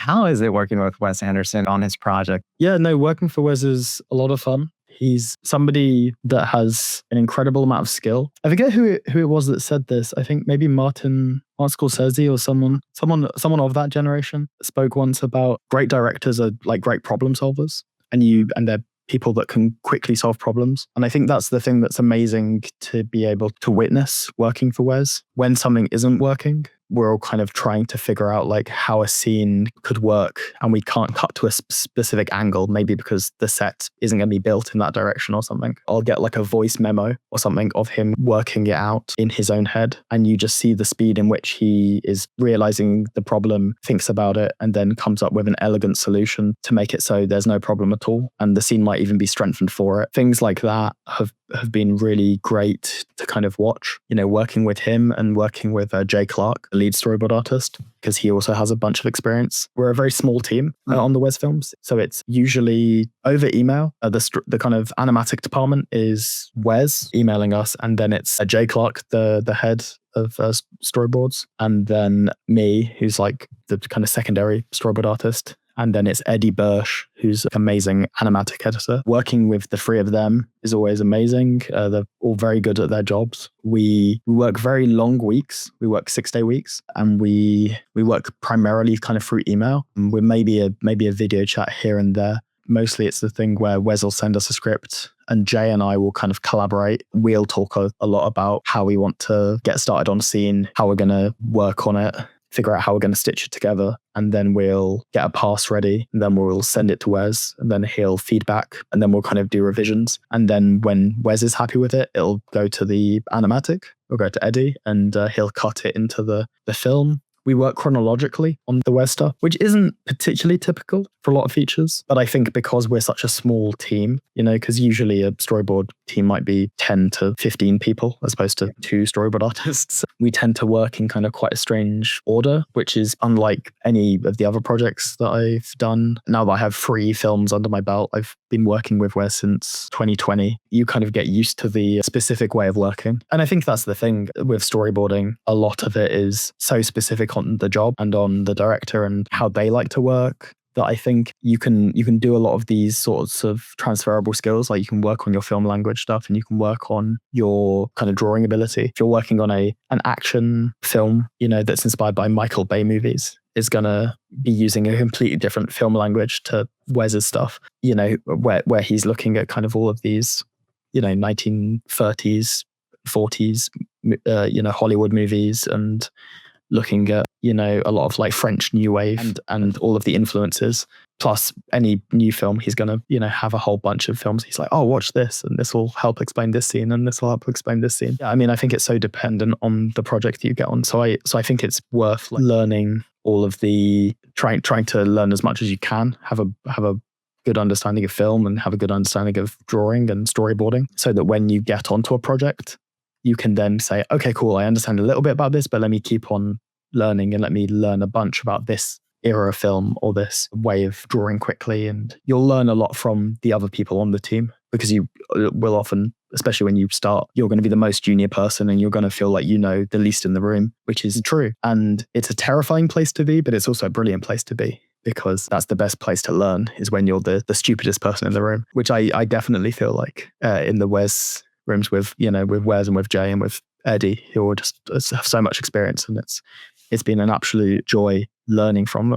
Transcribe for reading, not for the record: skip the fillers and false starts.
How is it working with Wes Anderson on his project? Yeah, no, working for Wes is a lot of fun. He's somebody that has an incredible amount of skill. I forget who it was that said this. I think maybe Martin Scorsese or someone of that generation spoke once about great directors are like great problem solvers, and they're people that can quickly solve problems. And I think that's the thing that's amazing to be able to witness working for Wes. When something isn't working, we're all kind of trying to figure out like how a scene could work, and we can't cut to a specific angle, maybe because the set isn't going to be built in that direction or something. I'll get like a voice memo or something of him working it out in his own head, and you just see the speed in which he is realizing the problem, thinks about it, and then comes up with an elegant solution to make it so there's no problem at all, and the scene might even be strengthened for it. Things like that have been really great to kind of watch, working with him and working with Jay Clark, the lead storyboard artist, because he also has a bunch of experience. We're a very small team on the Wes films, so it's usually over email. The kind of animatic department is Wes emailing us, and then it's Jay Clark, the head of storyboards, and then me, who's like the kind of secondary storyboard artist. And then it's Eddie Bursch, who's an amazing animatic editor. Working with the three of them is always amazing. They're all very good at their jobs. We work very long weeks. We work 6-day weeks, and we work primarily kind of through email. With maybe a video chat here and there. Mostly it's the thing where Wes will send us a script and Jay and I will kind of collaborate. We'll talk a lot about how we want to get started on a scene, how we're going to work on it, figure out how we're going to stitch it together, and then we'll get a pass ready, and then we'll send it to Wes, and then he'll feedback, and then we'll kind of do revisions. And then when Wes is happy with it, it'll go to the animatic, we'll go to Eddie, and he'll cut it into the film. We work chronologically on the Wes stuff, which isn't particularly typical for a lot of features. But I think because we're such a small team, because usually a storyboard team might be 10 to 15 people as opposed to 2 storyboard artists, we tend to work in kind of quite a strange order, which is unlike any of the other projects that I've done. Now that I have 3 films under my belt, I've been working with Wes since 2020. You kind of get used to the specific way of working. And I think that's the thing with storyboarding. A lot of it is so specific on the job and on the director and how they like to work, that I think you can do a lot of these sorts of transferable skills. Like you can work on your film language stuff, and you can work on your kind of drawing ability. If you're working on an action film, that's inspired by Michael Bay movies, is going to be using a completely different film language to Wes's stuff, where he's looking at kind of all of these, 1930s, 40s, Hollywood movies, and looking at, a lot of like French New Wave and all of the influences. Plus any new film, he's going to, have a whole bunch of films. He's like, oh, watch this, and this will help explain this scene, and this will help explain this scene. Yeah, I think it's so dependent on the project that you get on. So I think it's worth learning all of the, trying to learn as much as you can, have a good understanding of film and have a good understanding of drawing and storyboarding, so that when you get onto a project, you can then say, okay, cool, I understand a little bit about this, but let me keep on learning and let me learn a bunch about this era of film or this way of drawing quickly. And you'll learn a lot from the other people on the team, because you will often, especially when you start, you're going to be the most junior person, and you're going to feel like the least in the room, which is true. And it's a terrifying place to be, but it's also a brilliant place to be, because that's the best place to learn, is when you're the stupidest person in the room, which I definitely feel like in the Wes rooms with Wes and with Jay and with Eddie, who all just have so much experience, and it's been an absolute joy learning from them.